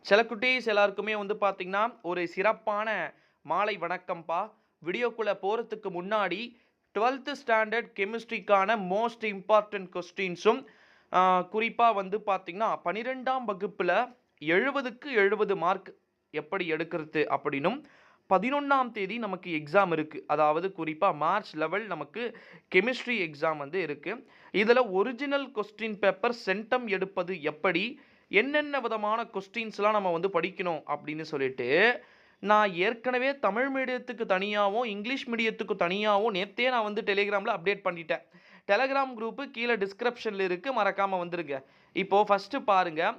சில குட்டீஸ் எல்லாருக்குமே வந்து பார்த்தீங்கன்னா, ஒரு சிறப்பான மாலை வணக்கம்ப்பா. வீடியோக்குள்ள போறதுக்கு முன்னாடி 12th ஸ்டாண்டர்ட் கெமிஸ்ட்ரிக்கான மோஸ்ட் இம்பார்ட்டன்ட் கொஸ்டின்ஸும், குறிப்பா வந்து பார்த்தீங்கன்னா, 12ஆம் வகுப்புல 70க்கு 70 மார்க் எப்படி எடுக்கிறது அப்படின்னும், 11ஆம் தேதி நமக்கு எக்ஸாம் இருக்கு. அதாவது குறிப்பா மார்ச் 11 நமக்கு கெமிஸ்ட்ரி எக்ஸாம் வந்து இருக்கு. இதுல ஒரிஜினல் கொஸ்டின் பேப்பர் சென்டம் எடுப்பது எப்படி? என்னென்ன விதமான கொஸ்டின்ஸ்லாம் நம்ம வந்து படிக்கணும் அப்படின்னு சொல்லிட்டு, நான் ஏற்கனவே தமிழ் மீடியத்துக்கு தனியாவும், இங்கிலீஷ் மீடியத்துக்கு தனியாவும் நேத்தே நான் வந்து டெலிகிராம்ல அப்டேட் பண்ணிட்டேன். டெலகிராம் குரூப் கீழ டிஸ்கிரிப்ஷன்ல இருக்கு. மறக்காம வந்துருங்க. இப்போ ஃபர்ஸ்ட் பாருங்க.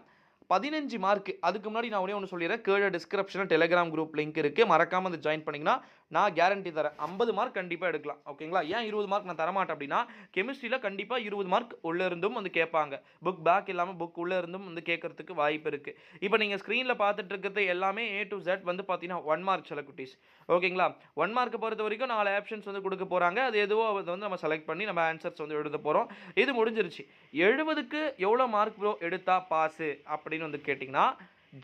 15 மார்க். அதுக்கு முன்னாடி நான் ஒண்ணே ஒண்ணு சொல்லிர்றேன். கீழ டிஸ்கிரிப்ஷன்ல டெலிகிராம் குரூப் லிங்க் இருக்கு. மறக்காம வந்து ஜாயின் பண்ணீங்கன்னா, நான் கேரண்டி தரேன். 50 மார்க் கண்டிப்பா எடுக்கலாம். ஓகேங்களா? ஏன் 20 மார்க் நான் தரமாட்டேன் அப்டின்னா, கெமிஸ்ட்ரில கண்டிப்பா 20 மார்க் உள்ள இருந்தும் வந்து கேட்பாங்க. புக் பேக் இல்லாம புக் உள்ள இருந்தும் வந்து கேட்கறதுக்கு வாய்ப்பு இருக்கு. இப்ப நீங்க ஸ்க்ரீன்ல பார்த்துட்டு இருக்கிறது எல்லாமே ஏ டூ இசட் வந்து பார்த்தீங்கன்னா, 1 மார்க் செல்லக்குட்டீஸ். ஓகேங்களா? 1 மார்க்க பொறுத்தவரைக்கும் 4 ஆப்ஷன்ஸ் வந்து குடுக்க போறாங்க. அது எதுவோ அத வந்து நம்ம செலக்ட் பண்ணி நம்ம ஆன்சர்ஸ் வந்து எழுத போறோம். இது முடிஞ்சிருச்சு. 70க்கு எவ்வளோ மார்க் ப்ரோ எடுத்தா பாஸு அப்படின்னு வந்து கேட்டிங்கன்னா,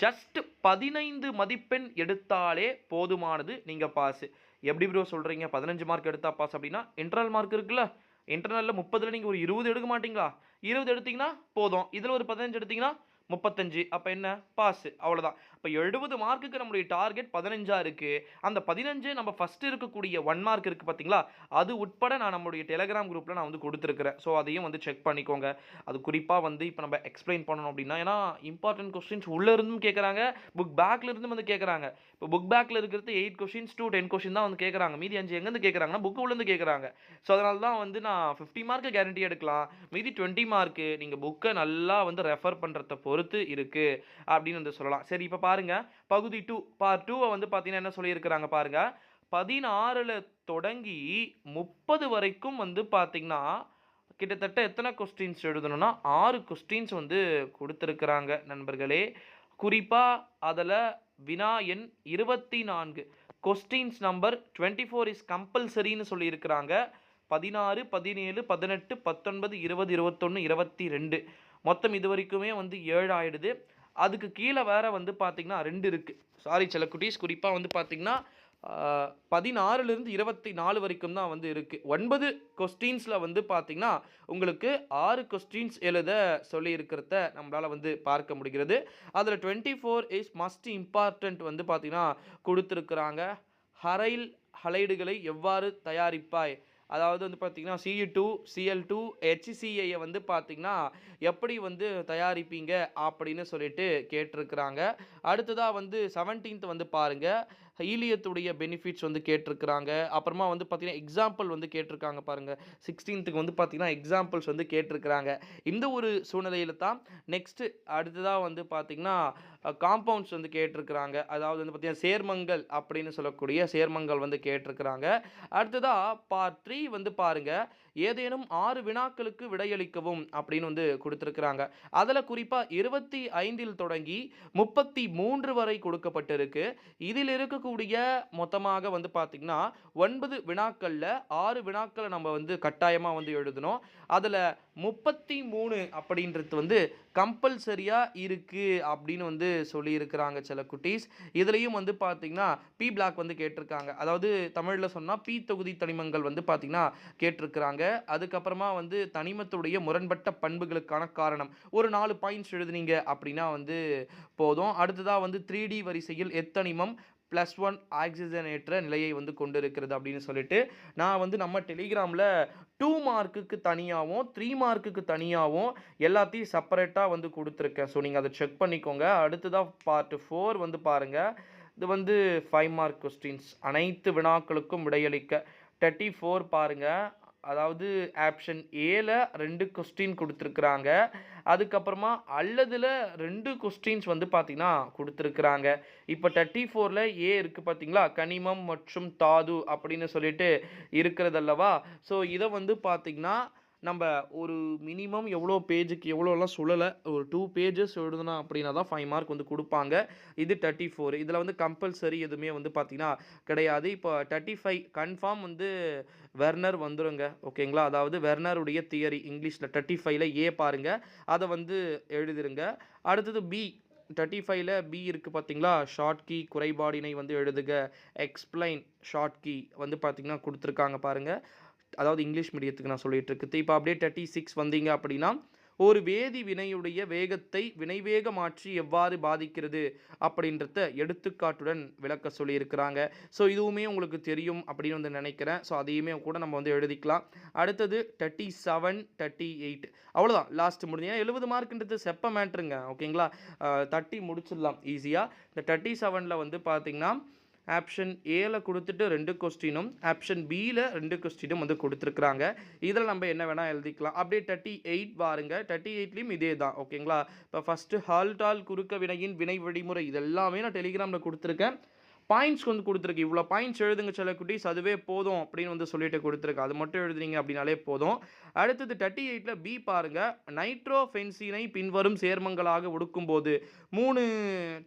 ஜஸ்ட் 15 மதிப்பெண் எடுத்தாலே போதுமானது. நீங்க பாஸு. எப்படி ப்ரோ சொல்றீங்க? 15 மார்க் எடுத்தா பாஸ் அப்படின்னா, இன்டர்னல் மார்க் இருக்குல்ல? இன்டர்னல்ல 30ல நீங்க ஒரு 20 எடுக்க மாட்டீங்களா? 20 எடுத்தீங்கன்னா போதும். இதுல ஒரு 15 எடுத்தீங்கன்னா 35. அப்ப என்ன? பாஸ். அவ்வளோதான். அப்ப 70 மார்க்குக்கு நம்முடைய டார்கெட் 15ஆ இருக்கு. அந்த 15 நம்ம ஃபர்ஸ்ட் இருக்கக்கூடிய 1 மார்க் இருக்கு பார்த்தீங்களா? அது உட்பட நான் நம்முடைய டெலிகிராம் குரூப்ல நான் வந்து குடுத்துருக்கிறேன். ஸோ அதையும் வந்து செக் பண்ணிக்கோங்க. அது குறிப்பா வந்து இப்ப நம்ம எக்ஸ்ப்ளைன் பண்ணணும் அப்படின்னா, ஏன்னா இம்பார்ட்டன்ட் கொஸ்டின்ஸ் உள்ள இருந்தும் கேட்கறாங்க. புக் பேக்ல இருந்தும் வந்து கேட்கறாங்க. இப்போ புக் பேக்ல இருக்கிறது 8 கொஸ்டின்ஸ் டூ 10 கொஸ்டின் தான் வந்து கேட்கறாங்க. மீதி 5 எங்கேருந்து கேட்கறாங்கன்னா, புக் உள்ளேருந்து கேட்கறாங்க. ஸோ அதனால தான் வந்து நான் 50 மார்க் கேரண்டி எடுக்கலாம். மீதி 20 மார்க் நீங்க புக்க நல்லா வந்து ரெஃபர் பண்றத பொறுத்து இருக்கு அப்படின்னு வந்து சொல்லலாம். சரி இப்ப பாருங்க. பகுதி 2 பார்ட் 2 வந்து பார்த்தீங்கன்னா என்ன சொல்லியிருக்கிறாங்க பாருங்க. 16ல தொடங்கி 30 வரைக்கும் வந்து பார்த்தீங்கன்னா, கிட்டத்தட்ட எத்தன கொஸ்டின்ஸ் எழுதணும்னா, 6 கொஸ்டின்ஸ் வந்து குடுத்திருக்கிறாங்க நண்பர்களே. குறிப்பா அதுல வினா எண் 24 கொஸ்டின்ஸ் நம்பர் 24 இஸ் கம்பல்சரின்னு சொல்லியிருக்கிறாங்க. 16, 17, 18, 19, 20, 21, 22 மொத்தம் இதுவரைக்குமே வந்து 7 ஆயிடுது. அதுக்கு கீழ வேற வந்து பார்த்தீங்கன்னா 2 இருக்கு. சாரி செல்லக்குட்டீஸ். குறிப்பா வந்து பார்த்தீங்கன்னா, 16லிருந்து 24 வரைக்கும் தான் வந்து இருக்கு. 9 கொஸ்டின்ஸ்ல வந்து பார்த்தீங்கன்னா, உங்களுக்கு 6 கொஸ்டின்ஸ் எழுத சொல்லியிருக்கிறத நம்மளால வந்து பார்க்க முடிகிறது. அதுல 24 இஸ் மஸ்ட் இம்பார்ட்டன்ட் வந்து பார்த்தீங்கன்னா குடுத்திருக்கிறாங்க. ஹரைல் ஹலைடுகளை எவ்வாறு தயாரிப்பாய்? அதாவது வந்து பார்த்தீங்கன்னா, Cu2, Cl2, HCl வந்து பார்த்தீங்கன்னா, எப்படி வந்து தயாரிப்பீங்க? அப்படின்னு சொல்லிட்டு கேட்டிருக்கிறாங்க. அடுத்ததா வந்து 17த் வந்து பாருங்க. ஹீலியத்துடைய பெனிஃபிட்ஸ் வந்து கேட்டிருக்கிறாங்க. அப்புறமா வந்து பார்த்தீங்கன்னா, எக்ஸாம்பிள் வந்து கேட்டிருக்காங்க பாருங்க. 16த்துக்கு வந்து பார்த்தீங்கன்னா, எக்ஸாம்பிள்ஸ் வந்து கேட்டிருக்கிறாங்க. இந்த ஒரு சூழ்நிலையில தான் நெக்ஸ்ட் அடுத்ததா வந்து பார்த்தீங்கன்னா, காம்பவுண்ட்ஸ் வந்து கேட்டிருக்கிறாங்க. அதாவது வந்து பார்த்தீங்கன்னா, சேர்மங்கள் அப்படின்னு சொல்லக்கூடிய சேர்மங்கள் வந்து கேட்டிருக்கிறாங்க. அடுத்ததா பார்ட் 3 வந்து பாருங்க. ஏதேனும் 6 வினாக்களுக்கு விடையளிக்கவும் அப்படின்னு வந்து குடுத்திருக்கிறாங்க. அதுல குறிப்பா 25ல் தொடங்கி 33 வரை கொடுக்கப்பட்டிருக்கு. இதில் இருக்கக்கூடிய மொத்தமாக வந்து பார்த்தீங்கன்னா, 9 வினாக்கள்ல 6 வினாக்கள நம்ம வந்து கட்டாயமா வந்து எழுதணும். அதுல 33 அப்படின்றது வந்து கம்பல்சரியா இருக்கு அப்படின்னு வந்து சொல்லியிருக்கிறாங்க சில குட்டீஸ். இதுலயும் வந்து பார்த்தீங்கன்னா, பி பிளாக் வந்து கேட்டிருக்காங்க. அதாவது தமிழ்ல சொன்னா பி தொகுதி தனிமங்கள் வந்து பார்த்தீங்கன்னா கேட்டிருக்கிறாங்க. அதுக்கப்புறமா வந்து தனிமத்துடைய முரண்பட்ட பண்புகளுக்கான காரணம். ஒரு 4 பாயிண்ட்ஸ் எழுதுனீங்க அப்படின்னா வந்து போதும். அடுத்ததா வந்து 3டி வரிசையில் எத்தனிமம் +1 ஆக்சிஜனேற்ற நிலையை வந்து கொண்டிருக்கிறது அப்படின்னு சொல்லிட்டு, நான் வந்து நம்ம டெலிகிராம்ல 2 மார்க்குக்கு தனியாவும், 3 மார்க்குக்கு தனியாவும் எல்லாத்தையும் செப்பரேட்டா வந்து குடுத்துருக்கேன். ஸோ நீங்க அத செக் பண்ணிக்கோங்க. அடுத்ததா பார்ட் 4 வந்து பாருங்க. இது வந்து 5 மார்க் கொஸ்டின்ஸ். அனைத்து வினாக்களுக்கும் விடையளிக்க 34 பாருங்க. அதாவது ஆப்ஷன் ஏல 2 கொஸ்டின் குடுத்திருக்கிறாங்க. அதுக்கப்புறமா அல்லதுல 2 கொஸ்டின்ஸ் வந்து பார்த்தீங்கன்னா குடுத்திருக்கிறாங்க. இப்ப 34ல ஏ இருக்கு பார்த்தீங்களா? கனிமம் மற்றும் தாது அப்படின்னு சொல்லிட்டு இருக்கிறதல்லவா? ஸோ இத வந்து பார்த்தீங்கன்னா, நம்ப ஒரு மினிமம் எவ்வளோ பேஜுக்கு எவ்வளோலாம் சொல்லல. ஒரு 2 பேஜஸ் எழுதணும் அப்படின்னா தான் 5 மார்க் வந்து குடுப்பாங்க. இது 34. இதுல வந்து கம்பல்சரி எதுவுமே வந்து பார்த்தீங்கன்னா கிடையாது. இப்போ 35 கன்ஃபார்ம் வந்து வெர்னர் வந்துருங்க. ஓகேங்களா? அதாவது வெர்னருடைய தியரி இங்கிலீஷ்ல 35ல ஏ பாருங்க. அத வந்து எழுதிருங்க. அடுத்தது பி. 35ல பி இருக்குது பார்த்தீங்களா, ஷார்ட் கீ குறைபாடினை வந்து எழுதுக, எக்ஸ்பிளைன் ஷார்ட் கீ வந்து பார்த்தீங்கன்னா கொடுத்துருக்காங்க பாருங்கள். அதாவது இங்கிலீஷ் மீடியத்துக்கு நான் சொல்லிட்டு இருக்குது. இப்போ அப்படியே 36 வந்தீங்க அப்படின்னா, ஒரு வேதி வினையுடைய வேகத்தை வினைவேக மாற்றி எவ்வாறு பாதிக்கிறது அப்படின்றத எடுத்துக்காட்டுடன் விளக்க சொல்லியிருக்கிறாங்க. ஸோ இதுவுமே உங்களுக்கு தெரியும் அப்படின்னு வந்து நினைக்கிறேன். ஸோ அதையுமே கூட நம்ம வந்து எழுதிக்கலாம். அடுத்தது 37, 38 அவ்வளோதான் லாஸ்ட் முடிஞ்சு. ஏன்னா 70 மார்க்குன்றது செப்ப மேட்ருங்க, ஓகேங்களா. 30 முடிச்சிடலாம் ஈஸியாக. இந்த 37ல் வந்து பார்த்தீங்கன்னா ஆப்ஷன் ஏல கொடுத்துட்டு 2 கொஸ்டினும் ஆப்ஷன் பியில் 2 கொஸ்டினும் வந்து கொடுத்துருக்குறாங்க. இதில் நம்ம என்ன வேணால் எழுதிக்கலாம். அப்படியே 38 பாருங்க. 38லையும் இதே தான், ஓகேங்களா. இப்போ ஃபஸ்ட்டு ஹால்டால் குறுக்க வினையின் வினை வழிமுறை இதெல்லாமே நான் டெலிகிராமில் கொடுத்துருக்கேன். பாயிண்ட்ஸ் வந்து கொடுத்துருக்கு. இவ்வளோ பாயிண்ட்ஸ் எழுதுங்க சில குட்டீஸ், அதுவே போதும் அப்படின்னு வந்து சொல்லிட்டு கொடுத்துருக்கு. அது மட்டும் எழுதுனீங்க அப்படின்னாலே போதும். அடுத்தது 38ல் பி பாருங்க. நைட்ரோஃபென்சீனை பின்வரும் சேர்மங்களாக ஒடுக்கும்போது 3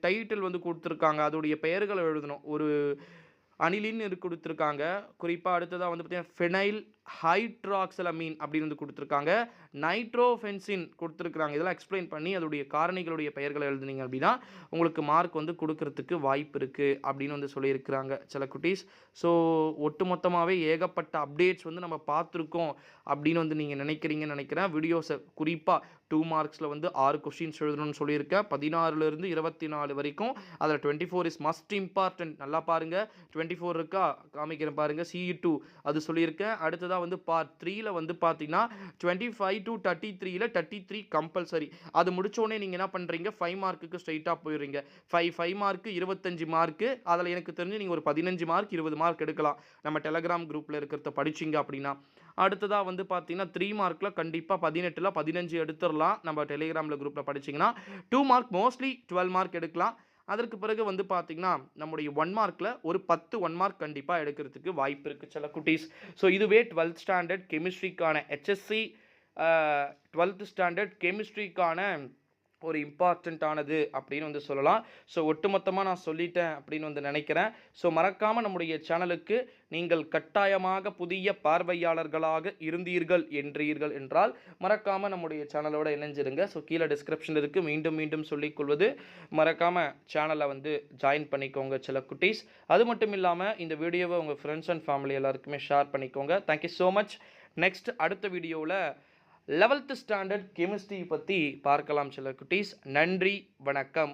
டைட்டில் வந்து கொடுத்துருக்காங்க. அதோடைய பெயர்களை எழுதணும். ஒரு அனிலின் கொடுத்துருக்காங்க. குறிப்பாக அடுத்ததாக வந்து பார்த்தீங்கன்னா ஃபெனைல் ஹைட்ராக்சலமீன் அப்படின்னு வந்து கொடுத்துருக்காங்க. நைட்ரோஃபென்சின் கொடுத்துருக்காங்க. இதெல்லாம் எக்ஸ்பிளைன் பண்ணி அதோடைய காரணிகளுடைய பெயர்களை எழுதுனீங்க அப்படின்னா உங்களுக்கு மார்க் வந்து கொடுக்கறதுக்கு வாய்ப்பு இருக்குது அப்படின்னு வந்து சொல்லியிருக்கிறாங்க சில குட்டீஸ். ஸோ ஒட்டுமொத்தமாகவே ஏகப்பட்ட அப்டேட்ஸ் வந்து நம்ம பார்த்துருக்கோம் அப்படின்னு வந்து நீங்கள் நினைக்கிறீங்கன்னு நினைக்கிறேன். வீடியோஸை குறிப்பாக 2 மார்க்ஸில் வந்து 6 கொஸ்டின்ஸ் எழுதணும்னு சொல்லியிருக்கேன். 16லேருந்து 24 வரைக்கும். அதில் 24 இஸ் மஸ்ட் இம்பார்ட்டன்ட். நல்லா பாருங்கள், 24 இருக்கா காமிக்கிறேன் பாருங்கள். CE2 அது சொல்லியிருக்கேன். அடுத்ததாக வந்து பார்ட் 3ல் வந்து பார்த்தீங்கன்னா 25 to 33ல் 33 கம்பல்சரி. அது முடித்தோடனே நீங்கள் என்ன பண்ணுறீங்க, 5 மார்க்குக்கு ஸ்ட்ரைட்டாக போயிடுறீங்க. 5 மார்க்கு 25 மார்க்கு. அதில் எனக்கு தெரிஞ்சு நீங்கள் ஒரு 15 மார்க் 20 மார்க் எடுக்கலாம் நம்ம டெலகிராம் குரூப்பில் இருக்கிறத படிச்சிங்க அப்படின்னா. அடுத்ததாக வந்து பார்த்தீங்கன்னா 3 மார்க்கில் கண்டிப்பாக 18ல் 15 எடுத்துடலாம் நம்ம டெலிகிராமில் குரூப்பில் படிச்சிங்கன்னா. 2 மார்க் மோஸ்ட்லி 12 மார்க் எடுக்கலாம். அதற்கு பிறகு வந்து பார்த்தீங்கன்னா நம்முடைய 1 மார்க்கில் ஒரு 10 1 மார்க் கண்டிப்பாக எடுக்கிறதுக்கு வாய்ப்பு இருக்குது சில குட்டீஸ். ஸோ இதுவே 12th ஸ்டாண்டர்ட் கெமிஸ்ட்ரிக்கான HSC 12th ஸ்டாண்டர்ட் கெமிஸ்ட்ரிக்கான ஒரு இம்பார்ட்டண்ட்டானது அப்படின்னு வந்து சொல்லலாம். ஸோ ஒட்டுமொத்தமாக நான் சொல்லிட்டேன் அப்படின்னு வந்து நினைக்கிறேன். ஸோ மறக்காமல் நம்முடைய சேனலுக்கு நீங்கள் கட்டாயமாக புதிய பார்வையாளர்களாக இருந்தீர்கள் என்றால் மறக்காமல் நம்முடைய சேனலோட இணைஞ்சிருங்க. ஸோ கீழே டிஸ்கிரிப்ஷன் இருக்குது. மீண்டும் மீண்டும் சொல்லிக்கொள்வது, மறக்காமல் சேனலை வந்து ஜாயின் பண்ணிக்கோங்க சில குட்டீஸ். அது மட்டும் இல்லாமல் இந்த வீடியோவை உங்கள் ஃப்ரெண்ட்ஸ் அண்ட் ஃபேமிலி எல்லாருக்குமே ஷேர் பண்ணிக்கோங்க. Thank you so much. நெக்ஸ்ட் அடுத்த வீடியோவில் 11th ஸ்டாண்டர்ட் கெமிஸ்ட்ரி பற்றி பார்க்கலாம் சில குட்டீஸ். நன்றி, வணக்கம்.